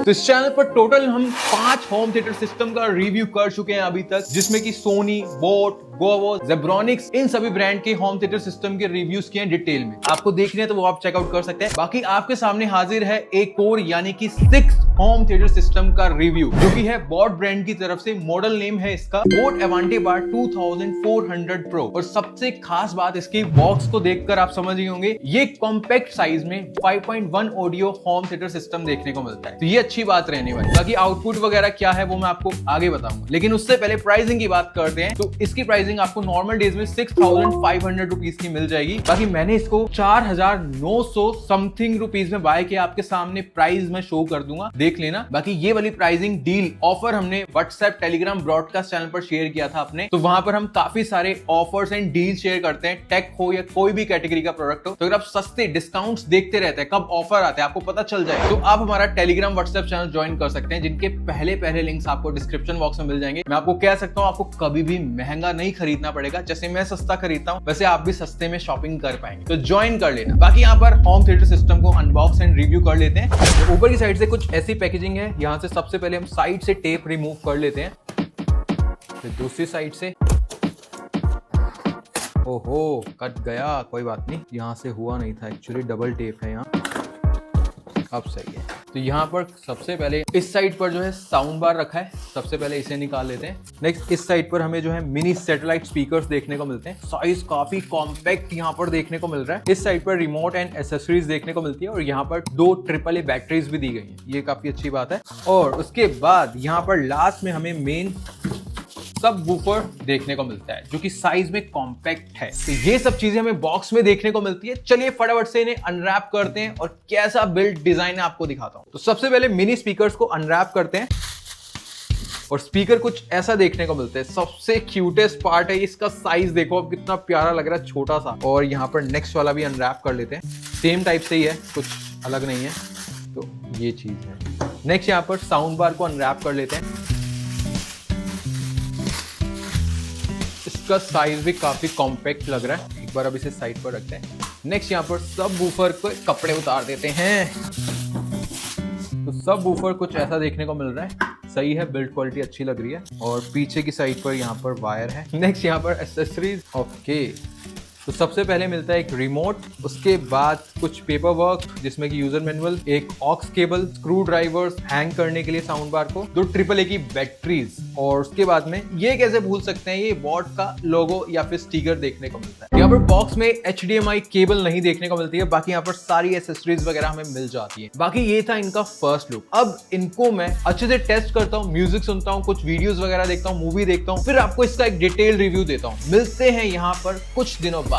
तो इस चैनल पर टोटल हम 5 होम थिएटर सिस्टम का रिव्यू कर चुके हैं अभी तक, जिसमें कि सोनी, बोट, गोवो, जेब्रॉनिक्स, इन सभी ब्रांड के होम थिएटर सिस्टम के रिव्यूज किए हैं डिटेल में। आपको देखने हैं तो वो आप चेकआउट कर सकते हैं। बाकी आपके सामने हाजिर है एक और यानी कि 6 होम थिएटर सिस्टम का रिव्यू, जो कि है बोट ब्रांड की तरफ से। मॉडल नेम है इसका बोट एवांटे बार 2400 प्रो। और सबसे खास बात इसकी बॉक्स को देखकर आप समझ गए होंगे, ये कॉम्पैक्ट साइज में 5.1 ऑडियो होम थिएटर सिस्टम देखने को मिलता है, तो ये अच्छी बात रहने वाली। बाकी आउटपुट वगैरह क्या है वो मैं आपको आगे बताऊंगा, लेकिन उससे पहले प्राइसिंग की बात करते हैं। तो इसकी प्राइसिंग आपको नॉर्मल डेज में 6500 रुपीज की मिल जाएगी। बाकी मैंने इसको 4900 समथिंग रुपीज में बाय किया, आपके सामने प्राइस में शो कर दूंगा, देख लेना। बाकी ये वाली प्राइसिंग डील ऑफर हमने व्हाट्सएप, टेलीग्राम, ब्रॉडकास्ट चैनल पर शेयर किया था अपने, तो वहां पर हम काफी सारे ऑफर्स एंड डील शेयर करते हैं, टेक हो या कोई भी कैटेगरी का प्रोडक्ट हो। तो अगर आप सस्ते डिस्काउंट्स देखते रहते हैं, कब ऑफर आते हैं आपको पता चल जाए, तो आप हमारा टेलीग्राम, व्हाट्सएप चैनल ज्वाइन कर सकते हैं, जिनके पहले लिंक्स आपको डिस्क्रिप्शन बॉक्स में मिल जाएंगे। मैं आपको कह सकता हूं, आपको कभी भी महंगा नहीं खरीदना पड़ेगा। जैसे मैं सस्ता खरीदता हूं, वैसे आप भी सस्ते में शॉपिंग कर पाएंगे, तो ज्वाइन कर लेना। बाकी यहाँ पर होम थिएटर सिस्टम को अनबॉक्स एंड रिव्यू कर लेते हैं। तो ऊपर की साइड से कुछ ऐसी पैकेजिंग है। यहाँ से सबसे पहले हम साइड से टेप रिमूव कर लेते हैं, फिर दूसरी साइड से, ओहो कट गया, कोई बात नहीं, यहाँ से हुआ नहीं था, एक्चुअली डबल टेप है यहाँ, अब सही है। तो यहाँ पर सबसे पहले इस साइड पर जो है साउंड बार रखा है, सबसे पहले इसे निकाल लेते हैं। नेक्स्ट इस साइड पर हमें जो है मिनी सैटेलाइट स्पीकर्स देखने को मिलते हैं, साइज काफी कॉम्पैक्ट यहाँ पर देखने को मिल रहा है। इस साइड पर रिमोट एंड एसेसरीज देखने को मिलती है, और यहाँ पर 2 AAA बैटरीज भी दी गई है, ये काफी अच्छी बात है। और उसके बाद यहाँ पर लास्ट में हमें मेन सब वूफर देखने को मिलता है, जो कि साइज में कॉम्पैक्ट है। तो ये सब चीजें हमें बॉक्स में देखने को मिलती है। चलिए फटाफट से इन्हें अनरैप करते हैं और कैसा बिल्ड डिजाइन है आपको दिखाता हूं। तो सबसे पहले मिनी स्पीकर्स को अनरैप करते हैं, और स्पीकर कुछ ऐसा देखने को मिलता है। सबसे क्यूटेस्ट पार्ट है इसका साइज, देखो अब कितना प्यारा लग रहा है, छोटा सा। और यहाँ पर नेक्स्ट वाला भी अनरैप कर लेते हैं, सेम टाइप से ही है, कुछ अलग नहीं है, तो ये चीज है। नेक्स्ट यहाँ पर साउंड बार को अनरैप कर लेते हैं, इसका साइज भी काफी कॉम्पैक्ट लग रहा है। एक बार अब इसे साइड पर रखते हैं। नेक्स्ट यहाँ पर सब वूफर को कपड़े उतार देते हैं, तो सब वूफर कुछ ऐसा देखने को मिल रहा है, सही है, बिल्ड क्वालिटी अच्छी लग रही है। और पीछे की साइड पर यहाँ पर वायर है। नेक्स्ट यहाँ पर एसेसरीज, ओके। तो सबसे पहले मिलता है एक रिमोट, उसके बाद कुछ पेपर वर्क, जिसमें कि यूजर मैनुअल, एक aux cable, screw drivers, hang करने के लिए साउंड बार को, 2 AAA की बैटरीज, और उसके बाद में ये कैसे भूल सकते हैं, ये बोट का लोगो या फिर स्टिकर देखने को मिलता है। यहाँ पर बॉक्स में HDMI केबल नहीं देखने को मिलती है, बाकी यहाँ पर सारी एसेसरीज वगैरह हमें मिल जाती है। बाकी ये था इनका फर्स्ट लुक। अब इनको मैं अच्छे से टेस्ट करता हूँ, म्यूजिक सुनता हूँ, कुछ वीडियोस वगैरह देखता हूँ, मूवी देखता हूँ, फिर आपको इसका एक डिटेल रिव्यू देता हूँ। मिलते हैं यहाँ पर कुछ दिनों बाद।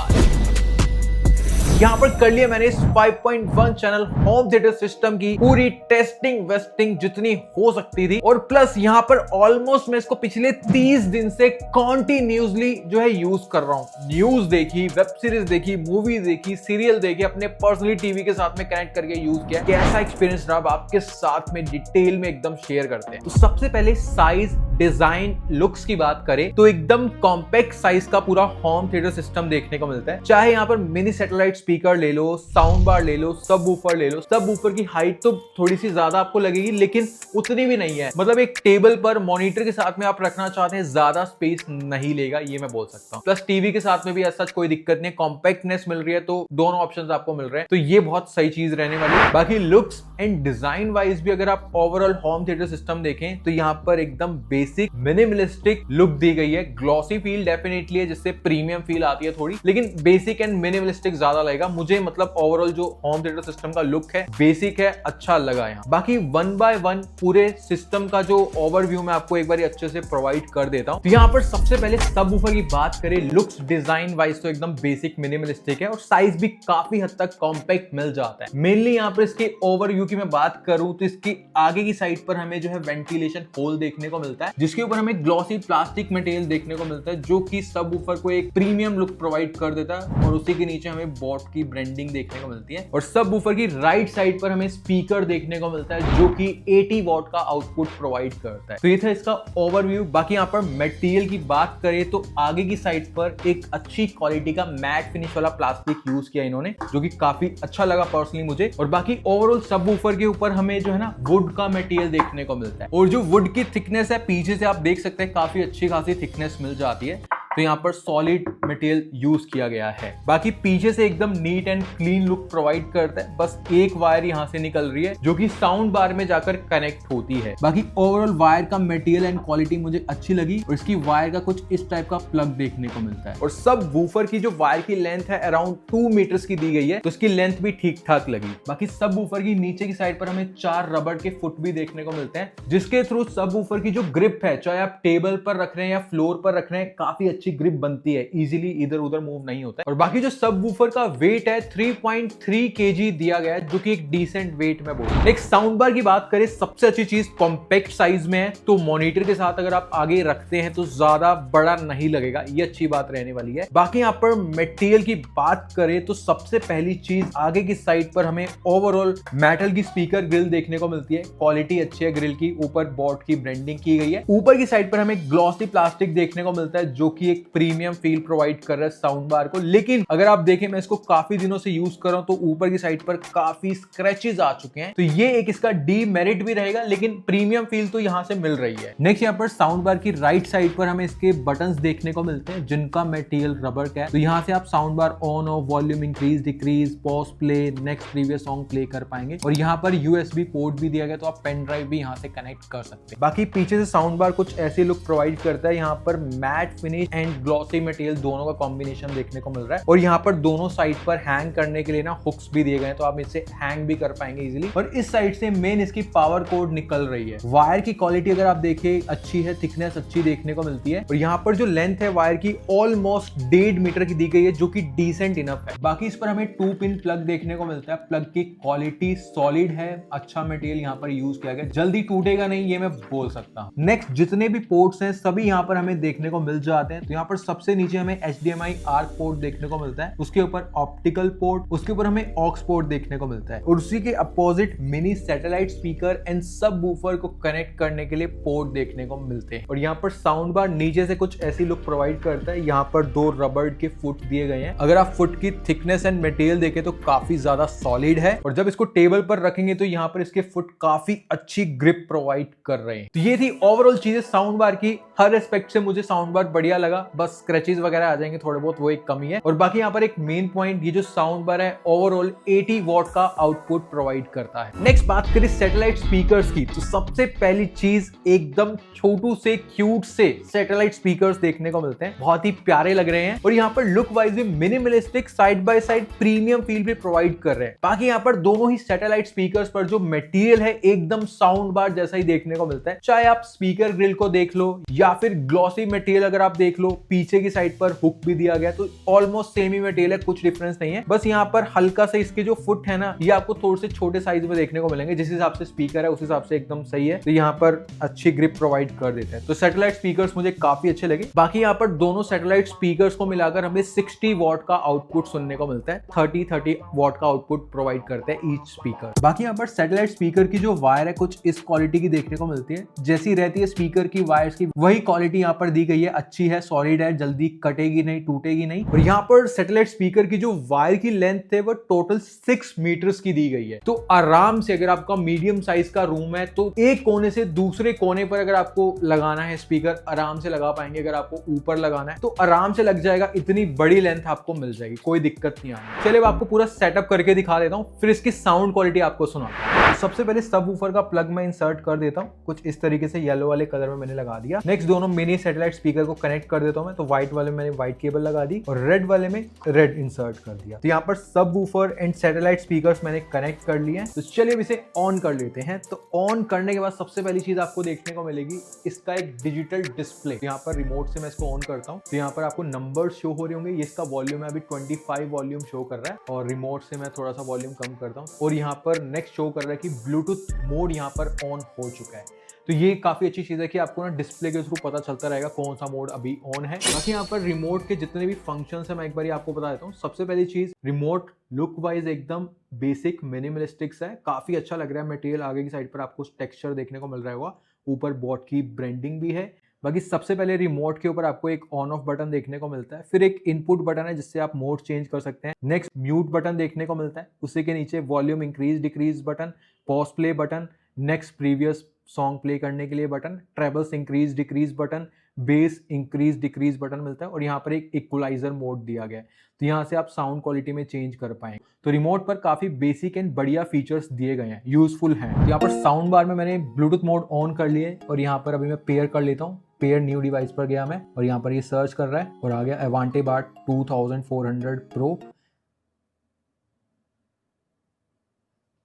यहाँ पर कर लिया मैंने इस 5.1 चैनल होम थिएटर सिस्टम की पूरी टेस्टिंग वेस्टिंग जितनी हो सकती थी, और प्लस यहाँ पर ऑलमोस्ट मैं इसको पिछले 30 दिन से कॉन्टिन्यूसली जो है यूज कर रहा हूँ। न्यूज देखी, वेब सीरीज देखी, मूवी देखी, सीरियल देखी, अपने पर्सनली टीवी के साथ में कनेक्ट करके यूज किया। कैसा एक्सपीरियंस रहा आपके साथ में डिटेल में एकदम शेयर करते हैं। तो सबसे पहले साइज, डिजाइन, लुक्स की बात करें तो एकदम कॉम्पैक्ट साइज का पूरा होम थिएटर सिस्टम देखने को मिलता है। चाहे यहाँ पर मिनी सैटेलाइट स्पीकर ले लो, साउंड बार ले लो, सब वूफर ले लो। सब वूफर की हाइट तो थोड़ी सी ज्यादा आपको लगेगी, लेकिन उतनी भी नहीं है। मतलब एक टेबल पर मॉनिटर के साथ में आप रखना चाहते हैं, ज्यादा स्पेस नहीं लेगा, ये मैं बोल सकता हूँ। प्लस टीवी के साथ में भी ऐसा कोई दिक्कत नहीं, कॉम्पैक्टनेस मिल रही है, तो दोनों ऑप्शंस आपको मिल रहे हैं, तो ये बहुत सही चीज रहने वाली है। बाकी लुक्स एंड डिजाइन वाइज भी अगर आप ओवरऑल होम थिएटर सिस्टम देखें तो यहाँ पर एकदम बेसिक मिनिमलिस्टिक लुक दी गई है। ग्लॉसी फील डेफिनेटली है, जिससे प्रीमियम फील आती है थोड़ी, लेकिन बेसिक एंड मिनिमलिस्टिक ज्यादा लगेगा मुझे। मतलब ओवरऑल जो होम थिएटर सिस्टम का लुक है, बेसिक है, अच्छा लगा यहाँ। बाकी 1 by 1 पूरे सिस्टम का जो ओवरव्यू मैं आपको एक बार अच्छे से प्रोवाइड कर देता हूँ। तो यहाँ पर सबसे पहले सबवूफर की बात करें, लुक्स डिजाइन वाइज तो एकदम बेसिक मिनिमलिस्टिक है, और साइज भी काफी हद तक कॉम्पैक्ट मिल जाता है। मेनली यहाँ पर इसके ओवरव्यू की मैं बात करूं तो इसकी आगे की साइड पर हमें जो है वेंटिलेशन होल देखने को मिलता है, जिसके ऊपर हमें ग्लॉसी प्लास्टिक मटेरियल देखने को मिलता है जो कि सब वूफर को एक प्रीमियम लुक प्रोवाइड कर देता है। और उसी के नीचे हमें बॉट की ब्रांडिंग देखने को मिलती है। और सब वूफर की राइट साइड पर हमें स्पीकर देखने को मिलता है जो कि 80 वॉट का आउटपुट प्रोवाइड करता है। तो ये था इसका ओवरव्यू। बाकी यहाँ पर मटेरियल की बात करें तो आगे की साइड पर एक अच्छी क्वालिटी का मैट फिनिश वाला प्लास्टिक यूज किया इन्होंने, जो कि काफी अच्छा लगा पर्सनली मुझे। और बाकी ओवरऑल सब वूफर के ऊपर हमें जो है ना वुड का मटेरियल देखने को मिलता है। और जो वुड की थिकनेस है पीछे से आप देख सकते हैं काफी अच्छी खासी थिकनेस मिल जाती है। तो यहाँ पर सॉलिड मटेरियल यूज किया गया है। बाकी पीछे से एकदम neat and clean look provide करता है। बस एक वायर यहाँ से निकल रही है जो कि साउंड बार में जाकर कनेक्ट होती है। बाकी ओवरऑल वायर का मटेरियल एंड क्वालिटी मुझे अच्छी लगी। और इसकी वायर का कुछ इस टाइप का प्लग देखने को मिलता है। और सब वूफर की जो वायर की लेंथ है अराउंड 2 मीटर्स की दी गई है, तो इसकी लेंथ भी ठीक ठाक लगी। बाकी सब वूफर की नीचे की साइड पर हमें 4 रबड़ के फुट भी देखने को मिलते हैं, जिसके थ्रू सब वूफर की जो ग्रिप है, चाहे आप टेबल पर रख रहे हैं या फ्लोर पर रख रहे हैं, काफी अच्छी ग्रिप बनती है, इजीली इधर उधर मूव नहीं होता है। और बाकी जो सब वूफर का वेट है 3.3 kg दिया गया है, जो कि एक डिसेंट वेट में बोलूं। नेक्स्ट साउंड बार की बात करें, सबसे अच्छी चीज कॉम्पैक्ट साइज में है, तो मॉनिटर के साथ अगर आप आगे रखते हैं तो ज्यादा बड़ा नहीं लगेगा, ये अच्छी बात रहने वाली है। बाकी यहाँ पर मटेरियल की बात करें तो सबसे पहली चीज आगे की साइड पर हमें ओवरऑल मेटल की स्पीकर ग्रिल देखने को मिलती है। क्वालिटी अच्छी है ग्रिल की, ऊपर बॉट की ब्रांडिंग की गई है। ऊपर की साइड पर हमें ग्लॉसी प्लास्टिक देखने को मिलता है जो कि एक प्रीमियम फील प्रोवाइड कर रहा है साउंड बार को। लेकिन अगर आप देखें, मैं इसको काफी दिनों से यूज कर रहा हूं तो ऊपर की साइड पर काफी स्क्रैचेस आ चुके हैं, तो ये एक इसका डीमेरिट भी रहेगा, लेकिन प्रीमियम फील तो यहां से मिल रही है। नेक्स्ट यहाँ पर साउंड बार की राइट साइड पर हमें इसके बटन्स देखने को मिलते हैं जिनका मटेरियल रबर का है। तो यहाँ से आप sound bar on off, volume increase decrease, pause play, next previous song play कर पाएंगे। और यहाँ पर यूएसबी पोर्ट भी दिया गया, तो आप पेन ड्राइव भी यहाँ से कनेक्ट कर सकते हैं। बाकी पीछे से साउंड बार कुछ ऐसे लुक प्रोवाइड करता है। यहाँ पर matte finish and glossy material दोनों का कॉम्बिनेशन देखने को मिल रहा है। और यहाँ पर दोनों साइड पर हैंग करने के लिए ना हुक्स भी दिए गए हैं, तो आप इससे हैंग भी कर पाएंगे इजीली। और इस साइड से मेन इसकी पावर कोड निकल रही है। वायर की क्वालिटी अगर आप देखें अच्छी है, थिकनेस अच्छी देखने को मिलती है। और यहाँ पर जो लेंथ है वायर की ऑलमोस्ट 1.5 मीटर की दी गई है, जो कि डिसेंट इनफ है। बाकी इस पर हमें 2 पिन प्लग देखने को मिलता है। प्लग की क्वालिटी सॉलिड है, अच्छा मटेरियल यहाँ पर यूज किया गया, जल्दी टूटेगा नहीं, ये मैं बोल सकता हूँ। नेक्स्ट जितने भी पोर्ट्स हैं सभी यहाँ पर हमें देखने को मिल जाते हैं। तो यहाँ पर सबसे नीचे हमें HDMI आर्क पोर्ट देखने को मिलता है, उसके ऊपर ऑप्टिकल पोर्ट, उसके ऊपर हमें ऑक्स पोर्ट देखने को मिलता है। और उसी के opposite mini satellite speaker and सब वूफर को कनेक्ट करने के लिए पोर्ट देखने को मिलते हैं। और यहाँ पर साउंड बार नीचे से कुछ ऐसी लुक प्रोवाइड करता है। यहाँ पर 2 रबर के फुट दिए गए हैं। अगर आप फुट की थिकनेस एंड मटेरियल देखें तो काफी ज्यादा सॉलिड है। और जब इसको टेबल पर रखेंगे तो यहाँ पर इसके फुट काफी अच्छी ग्रिप प्रोवाइड कर रहे हैं। तो ये थी ओवरऑल चीजें साउंड बार की। हर रेस्पेक्ट से मुझे साउंड बार बढ़िया लगा, बस स्क्रैचेस वगैरह आ जाएंगे थोड़े बहुत, वो एक कमी है। और बाकी यहाँ पर एक मेन पॉइंट, ये जो साउंड बार है ओवरऑल 80 वॉट का आउटपुट प्रोवाइड करता है। नेक्स्ट बात करें सैटेलाइट स्पीकर्स की, तो सबसे पहली चीज एकदम छोटू से क्यूट से सैटेलाइट स्पीकर्स देखने को मिलते हैं, बहुत ही प्यारे लग रहे हैं। और यहाँ पर लुक वाइज भी minimalistic side by side premium feel भी प्रोवाइड कर रहे हैं। बाकी यहाँ पर दोनों ही सैटेलाइट स्पीकर्स पर जो मटेरियल है एकदम साउंड बार जैसा ही देखने को मिलता है। चाहे आप स्पीकर ग्रिल को देख लो या फिर ग्लॉसी मटेरियल अगर आप देख लो, पीछे की साइड पर हुक भी दिया गया, तो ऑलमोस्ट सेम ही मटेरियल है, कुछ डिफरेंस नहीं है। बस यहाँ पर हल्का से इसके जो फुट है ना, ये आपको थोड़े से छोटे साइज में देखने को मिलेंगे। जिस हिसाब से स्पीकर है उस हिसाब से एकदम सही है, तो यहाँ पर अच्छी ग्रिप प्रोवाइड कर देते हैं। तो सैटेलाइट स्पीकर्स मुझे काफी अच्छे लगे। बाकी यहाँ पर दोनों सैटेलाइट स्पीकर्स को मिलाकर हमें 60 वॉट का आउटपुट सुनने को मिलता है। 30 वॉट का आउटपुट प्रोवाइड करते हैं ईच स्पीकर। बाकी यहाँ पर सैटेलाइट स्पीकर की जो वायर है कुछ इस क्वालिटी की देखने को मिलती है, जैसी रहती है स्पीकर की वायर्स की, वही क्वालिटी यहाँ पर दी गई है। अच्छी है, सॉलिड है, जल्दी कटेगी नहीं, टूटेगी नहीं। और यहाँ पर सैटेलाइट स्पीकर की जो वायर की लेंथ है वो टोटल 6 मीटर्स की दी गई है। तो आराम से अगर आपका मीडियम साइज का रूम है तो एक कोने से दूसरे कोने पर अगर आपको लगाना है स्पीकर, आराम से लगा पाएंगे। अगर आपको ऊपर लगाना है तो आराम से लग जाएगा, इतनी बड़ी लेंथ आपको मिल जाएगी, कोई दिक्कत नहीं आनी। चलिए अब आपको पूरा सेटअप करके दिखा देता हूँ, फिर इसकी साउंड क्वालिटी आपको सुनाता हूँ। सबसे पहले सब वूफर का प्लग मैं इंसर्ट कर देता हूँ, कुछ इस तरीके से येलो वाले कलर में मैंने लगा दिया। नेक्स्ट दोनों मिनी सैटेलाइट स्पीकर को कनेक्ट कर देता हूँ मैं। तो व्हाइट वाले में मैंने व्हाइट केबल लगा दी और रेड वाले में रेड इंसर्ट कर दिया। तो यहाँ पर सब वूफर एंड सैटेलाइट स्पीकर्स मैंने कनेक्ट कर लिए हैं। तो चलिए अब इसे ऑन कर लेते हैं। तो ऑन करने के बाद सबसे पहली चीज आपको देखने को मिलेगी इसका एक डिजिटल डिस्प्ले। यहाँ पर रिमोट से मैं इसको ऑन करता हूँ तो यहाँ पर आपको नंबर शो हो रहे होंगे। ये इसका वॉल्यूम है, अभी 25 वॉल्यूम शो कर रहा है और रिमोट से मैं थोड़ा सा वॉल्यूम कम करता हूँ और यहाँ पर नेक्स्ट शो कर रहा है कि ब्लूटूथ मोड यहाँ पर ऑन हो चुका है। तो ये काफी अच्छी चीज है कि आपको ना डिस्प्ले के थ्रू पता चलता रहेगा कौन सा मोड अभी ऑन है। बाकी यहाँ पर रिमोट के जितने भी फंक्शंस है मैं एक बार आपको बता देता हूँ। सबसे पहली चीज, रिमोट लुक वाइज एकदम बेसिक मिनिमलिस्टिक्स है, काफी अच्छा लग रहा है मटेरियल। आगे की साइड पर आपको टेक्सचर देखने को मिल रहा होगा, ऊपर बॉट की ब्रांडिंग भी है। बाकी सबसे पहले रिमोट के ऊपर आपको एक ऑन ऑफ बटन देखने को मिलता है, फिर एक इनपुट बटन है जिससे आप मोड चेंज कर सकते हैं। नेक्स्ट म्यूट बटन देखने को मिलता है, उसी के नीचे volume increase decrease button, pause play button, next previous song play करने के लिए button, trebles increase decrease button, base increase decrease button मिलता है और यहाँ पर एक इक्वलाइजर मोड दिया गया है। तो यहाँ से आप साउंड क्वालिटी में चेंज कर पाएंगे। तो रिमोट पर काफी बेसिक एंड बढ़िया फीचर्स दिए गए हैं, यूजफुल हैं। यहाँ पर साउंड बार में मैंने ब्लूटूथ मोड ऑन कर लिए और यहाँ पर अभी मैं पेयर कर लेता हूँ। पेयर न्यू डिवाइस पर गया मैं और यहाँ पर ये सर्च कर रहा है और आ गया एवांटे बार्ड 2400 प्रो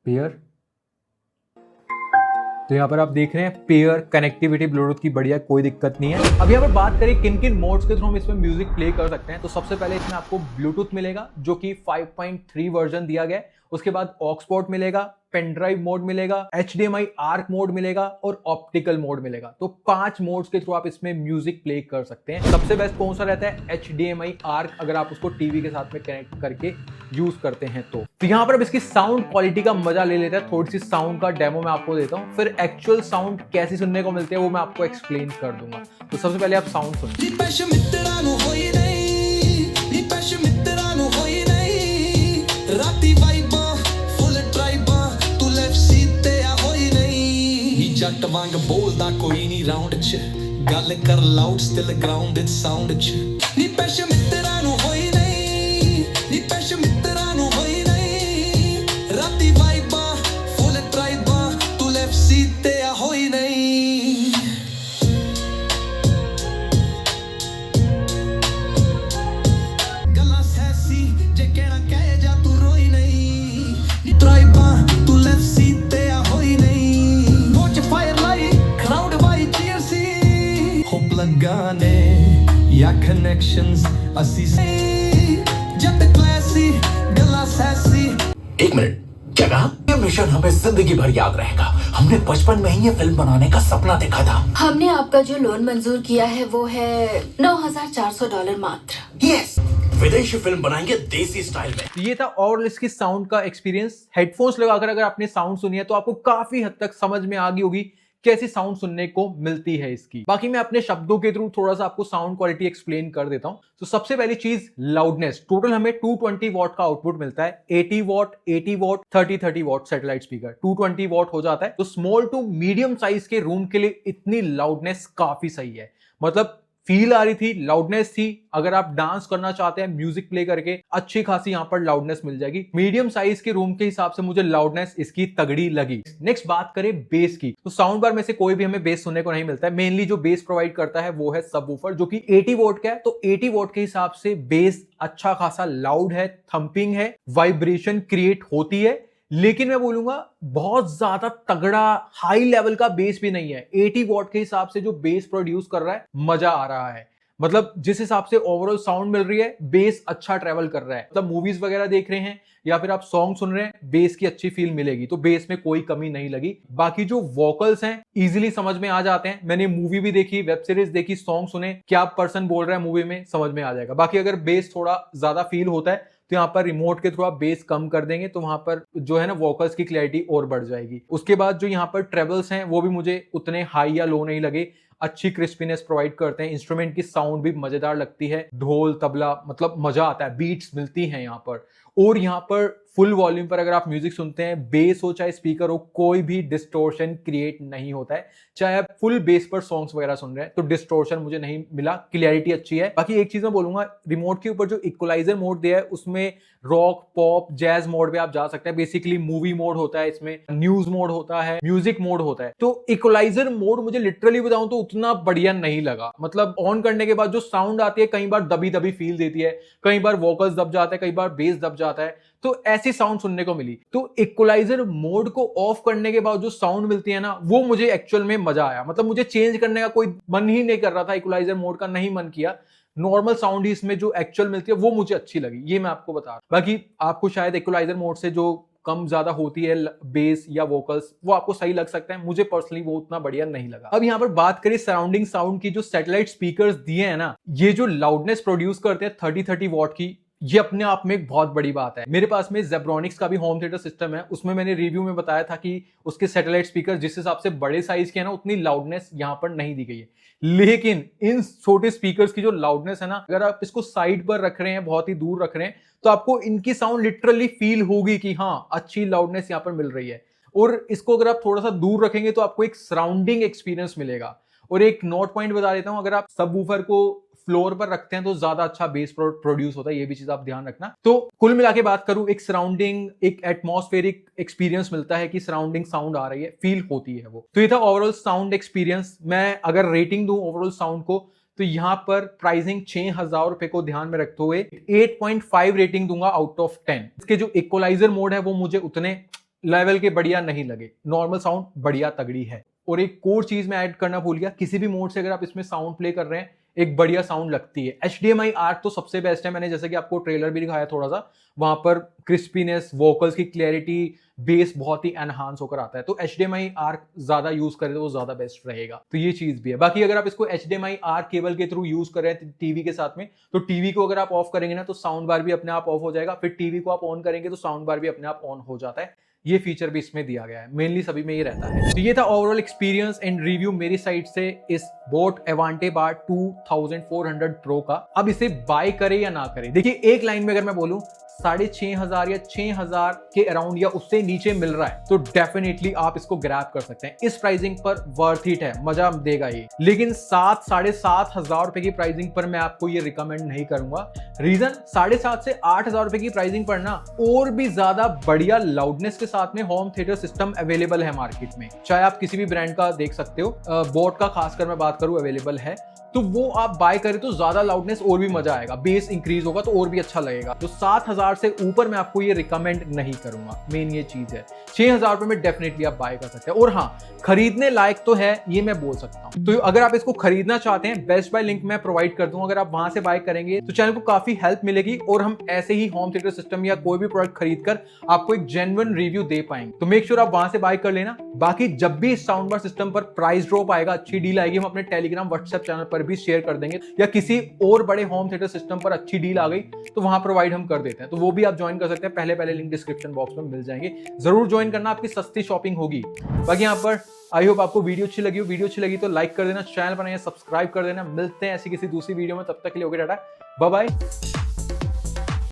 पेयर। तो यहाँ पर आप देख रहे हैं पेयर कनेक्टिविटी ब्लूटूथ की बढ़िया, कोई दिक्कत नहीं है। अब यहाँ पर बात करें किन किन मोड्स के थ्रू हम इसमें म्यूजिक प्ले कर सकते हैं। तो सबसे पहले इसमें आपको ब्लूटूथ मिलेगा जो कि 5.3 वर्जन दिया गया है। उसके बाद ऑक्स पोर्ट मिलेगा, पेन ड्राइव मोड मिलेगा, HDMI आर्क मोड मिलेगा और ऑप्टिकल मोड मिलेगा। तो 5 मोड्स के थ्रू आप इसमें म्यूजिक प्ले कर सकते हैं। सबसे बेस्ट कौन सा रहता है? HDMI आर्क, अगर आप उसको टीवी के साथ में कनेक्ट करके यूज करते हैं तो यहाँ पर अब इसकी साउंड क्वालिटी का मजा ले लेते हैं। थोड़ी सी साउंड का डेमो मैं आपको देता हूँ, फिर एक्चुअल साउंड कैसे सुनने को मिलते हैं वो मैं आपको एक्सप्लेन कर दूंगा। तो सबसे पहले आप साउंड सुनिए। जट वांग बोलदा कोई नहीं राउंड च, गल कर लाउड स्टिल ग्राउंडेड साउंड च। नी पैश मित्तरां नूं होई नहीं, नी पैश मित्तरां नूं होई नहीं, राती वाइबा फुल ट्राइबा तू लेफ्ट सीट ते आ होई नहीं। गल्लां सैसी जे कहना कहे जा तू रोई नहीं, ट्राइबा तू लेफ्ट सीट ते आ होई नहीं। लगाने या कनेक्शंस असी जब क्लासी गला सैसी। एक मिनट, क्या कहा? ये मिशन हमें जिंदगी भर याद रहेगा। हमने बचपन में ही ये फिल्म बनाने का सपना देखा था। हमने आपका जो लोन मंजूर किया है वो है $9,400 मात्र। यस, विदेशी फिल्म बनाएंगे देसी स्टाइल में। ये था और इसकी साउंड का एक्सपीरियंस। हेडफोन्स लगाकर अगर आपने साउंड सुनी है तो आपको काफी हद तक समझ में आ गई होगी कैसी साउंड सुनने को मिलती है इसकी। बाकी मैं अपने शब्दों के थ्रू थोड़ा सा आपको साउंड क्वालिटी एक्सप्लेन कर देता हूं। तो सबसे पहली चीज लाउडनेस। टोटल हमें 220 वॉट का आउटपुट मिलता है। 80 what, 80 what, 30 what satellite speaker 220 what हो जाता है। तो स्मॉल टू मीडियम साइज के रूम के लिए इतनी लाउडनेस काफी सही है। मतलब फील आ रही थी, लाउडनेस थी। अगर आप डांस करना चाहते हैं म्यूजिक प्ले करके, अच्छी खासी यहाँ पर लाउडनेस मिल जाएगी। मीडियम साइज के रूम के हिसाब से मुझे लाउडनेस इसकी तगड़ी लगी। नेक्स्ट बात करें बेस की, तो साउंड बार में से कोई भी हमें बेस सुनने को नहीं मिलता है। मेनली जो बेस प्रोवाइड करता है वो है सबवूफर, जो कि 80 वोट का है। तो 80 वोट के हिसाब से बेस अच्छा खासा लाउड है, थंपिंग है, वाइब्रेशन क्रिएट होती है। लेकिन मैं बोलूंगा बहुत ज्यादा तगड़ा हाई लेवल का बेस भी नहीं है। 80 वॉट के हिसाब से जो बेस प्रोड्यूस कर रहा है, मजा आ रहा है। मतलब जिस हिसाब से ओवरऑल साउंड मिल रही है, बेस अच्छा ट्रेवल कर रहा है। मतलब मूवीज वगैरह देख रहे हैं या फिर आप सॉन्ग सुन रहे हैं, बेस की अच्छी फील मिलेगी। तो बेस में कोई कमी नहीं लगी। बाकी जो वोकल्स हैं इजीली समझ में आ जाते हैं। मैंने मूवी भी देखी, वेब सीरीज देखी, सॉन्ग सुने, क्या पर्सन बोल रहा है मूवी में समझ में आ जाएगा। बाकी अगर बेस थोड़ा ज्यादा फील होता है तो यहाँ पर रिमोट के थ्रू आप बेस कम कर देंगे तो वहां पर जो है ना वोकल्स की क्लैरिटी और बढ़ जाएगी। उसके बाद जो यहाँ पर ट्रेबल्स हैं वो भी मुझे उतने हाई या लो नहीं लगे, अच्छी क्रिस्पीनेस प्रोवाइड करते हैं। इंस्ट्रूमेंट की साउंड भी मजेदार लगती है, ढोल तबला, मतलब मजा आता है, बीट्स मिलती हैं यहाँ पर। और यहाँ पर फुल वॉल्यूम पर अगर आप म्यूजिक सुनते हैं, बेस हो चाहे स्पीकर हो, कोई भी डिस्टोर्शन क्रिएट नहीं होता है। चाहे आप फुल बेस पर सॉन्ग्स वगैरह सुन रहे हैं तो डिस्टोर्शन मुझे नहीं मिला, क्लियरिटी अच्छी है। बाकी एक चीज मैं बोलूंगा, रिमोट के ऊपर जो इक्वलाइजर मोड दिया है उसमें रॉक, पॉप, जैज मोड पे आप जा सकते हैं। बेसिकली मूवी मोड होता है, इसमें न्यूज मोड होता है, म्यूजिक मोड होता है। तो इक्वलाइजर मोड मुझे लिटरली बताऊं तो उतना बढ़िया नहीं लगा। मतलब ऑन करने के बाद जो साउंड आती है कई बार दबी दबी फील देती है, कई बार वोकल्स दब जाते हैं, कई बार बेस दब जाता है, तो ऐसी साउंड सुनने को मिली। तो इक्वलाइजर मोड को ऑफ करने के बाद जो साउंड मिलती है ना, वो मुझे एक्चुअल में मजा आया। मतलब मुझे चेंज करने का कोई मन ही नहीं कर रहा था, इक्वलाइजर मोड का नहीं मन किया। नॉर्मल साउंड ही इसमें जो एक्चुअल मिलती है वो मुझे अच्छी लगी, ये मैं आपको बता रहा हूं। बाकी आपको शायद इक्वलाइजर मोड से जो कम ज्यादा होती है बेस या वोकल्स, वो आपको सही लग सकता है। मुझे पर्सनली वो उतना बढ़िया नहीं लगा। अब यहाँ पर बात करें सराउंडिंग साउंड की, जो सैटेलाइट स्पीकर्स दिए हैं ना, ये जो लाउडनेस प्रोड्यूस करते हैं 30 वॉट की, ये अपने आप में एक बहुत बड़ी बात है। मेरे पास में जेब्रॉनिक्स का भी होम थिएटर सिस्टम है, उसमें मैंने रिव्यू में बताया था कि उसके सैटेलाइट स्पीकर जिस हिसाब से बड़े साइज के हैं ना, उतनी लाउडनेस यहाँ पर नहीं दी गई है। लेकिन इन छोटे स्पीकर्स की जो लाउडनेस है ना, अगर आप इसको साइड पर रख रहे हैं, बहुत ही दूर रख रहे हैं, तो आपको इनकी साउंड लिटरली फील होगी कि हाँ अच्छी लाउडनेस यहाँ पर मिल रही है। और इसको अगर आप थोड़ा सा दूर रखेंगे तो आपको एक सराउंडिंग एक्सपीरियंस मिलेगा। और एक नोट पॉइंट बता देता हूं, अगर आप सबवूफर को फ्लोर पर रखते हैं तो ज्यादा अच्छा बेस प्रोड्यूस होता है, ये भी चीज आप ध्यान रखना। तो कुल मिला के बात करूं, एक सराउंडिंग, एक एटमॉस्फेरिक एक्सपीरियंस मिलता है कि सराउंडिंग साउंड आ रही है, फील होती है वो। तो ये था ओवरऑल साउंड एक्सपीरियंस। मैं अगर रेटिंग दूं ओवरऑल साउंड को, तो यहां पर प्राइसिंग 6000 रुपए को ध्यान में रखते हुए 8.5 रेटिंग दूंगा आउट ऑफ 10। इसके जो इक्वलाइजर मोड है वो मुझे उतने लेवल के बढ़िया नहीं लगे, नॉर्मल साउंड बढ़िया तगड़ी है। और एक कोर चीज मैं ऐड करना भूल गया, किसी भी मोड से अगर आप इसमें साउंड प्ले कर रहे हैं एक बढ़िया साउंड लगती है। HDMI आर्क तो सबसे बेस्ट है। मैंने जैसे कि आपको ट्रेलर भी दिखाया थोड़ा सा, वहां पर क्रिस्पीनेस, वोकल्स की क्लैरिटी, बेस बहुत ही एनहांस होकर आता है। तो HDMI आर्क ज्यादा यूज करें तो वो ज्यादा बेस्ट रहेगा। तो ये चीज भी है। बाकी अगर आप इसको HDMI आर्क केबल के थ्रू यूज कर रहे हैं टीवी के साथ में, तो टीवी को अगर आप ऑफ करेंगे ना तो साउंड बार भी अपने आप ऑफ हो जाएगा। फिर टीवी को आप ऑन करेंगे तो साउंड बार भी अपने आप ऑन हो जाता है। ये फीचर भी इसमें दिया गया है, मेनली सभी में ये रहता है। तो ये था ओवरऑल एक्सपीरियंस एंड रिव्यू मेरी साइड से इस बोट एवांटे बार 2400 प्रो का। अब इसे बाय करें या ना करें, देखिए एक लाइन में अगर मैं बोलूं 6500 या 6000 के अराउंड या उससे नीचे मिल रहा है तो डेफिनेटली आप इसको ग्रैब कर सकते हैं। इस प्राइसिंग पर वर्थ इट है, मजा देगा ये। लेकिन 7-7500 रुपए की प्राइसिंग पर मैं आपको ये रिकमेंड नहीं करूंगा। रीजन, 7,500 से 8,000 रुपए की प्राइसिंग पर ना और भी ज्यादा बढ़िया लाउडनेस के साथ में होम थिएटर सिस्टम अवेलेबल है मार्केट में। चाहे आप किसी भी ब्रांड का देख सकते हो, बोट का खासकर मैं बात करूं अवेलेबल है, तो वो आप बाय करें तो ज्यादा लाउडनेस और भी मजा आएगा, बेस इंक्रीज होगा तो और भी अच्छा लगेगा। तो 7,000 से ऊपर मैं आपको ये रिकमेंड नहीं करूंगा, मेन ये चीज है। 6,000 रुपए में डेफिनेटली आप बाय कर सकते हैं। और हाँ, खरीदने लायक तो है ये मैं बोल सकता हूँ। तो अगर आप इसको खरीदना चाहते हैं, बेस्ट बाय लिंक मैं प्रोवाइड कर दूंगा। अगर आप वहां से बाय करेंगे तो चैनल को काफी हेल्प मिलेगी और हम ऐसे ही होम थिएटर सिस्टम या कोई भी प्रोडक्ट खरीद कर आपको एक जेन्युइन रिव्यू दे पाएंगे। तो मेक श्योर आप वहां से बाय कर लेना। बाकी जब भी इस साउंड बार सिस्टम पर प्राइस ड्रॉप आएगा, अच्छी डील आएगी, हम अपने टेलीग्राम व्हाट्सएप चैनल पर भी शेयर कर देंगे, या किसी और बड़े होम थिएटर सिस्टम पर अच्छी डील आ गई तो वहां प्रोवाइड हम कर देते हैं। तो वो भी आप ज्वाइन कर सकते हैं, पहले लिंक डिस्क्रिप्शन बॉक्स में मिल जाएंगे। जरूर ज्वाइन करना, आपकी सस्ती शॉपिंग होगी। बाकी यहाँ पर आई होप आपको वीडियो अच्छी लगी हो। वीडियो अच्छी लगी तो लाइक कर देना, चैनल पर नए सब्सक्राइब कर देना। मिलते हैं ऐसी किसी दूसरी वीडियो में, तब तक के लिए ओके टाटा, बाय बाय।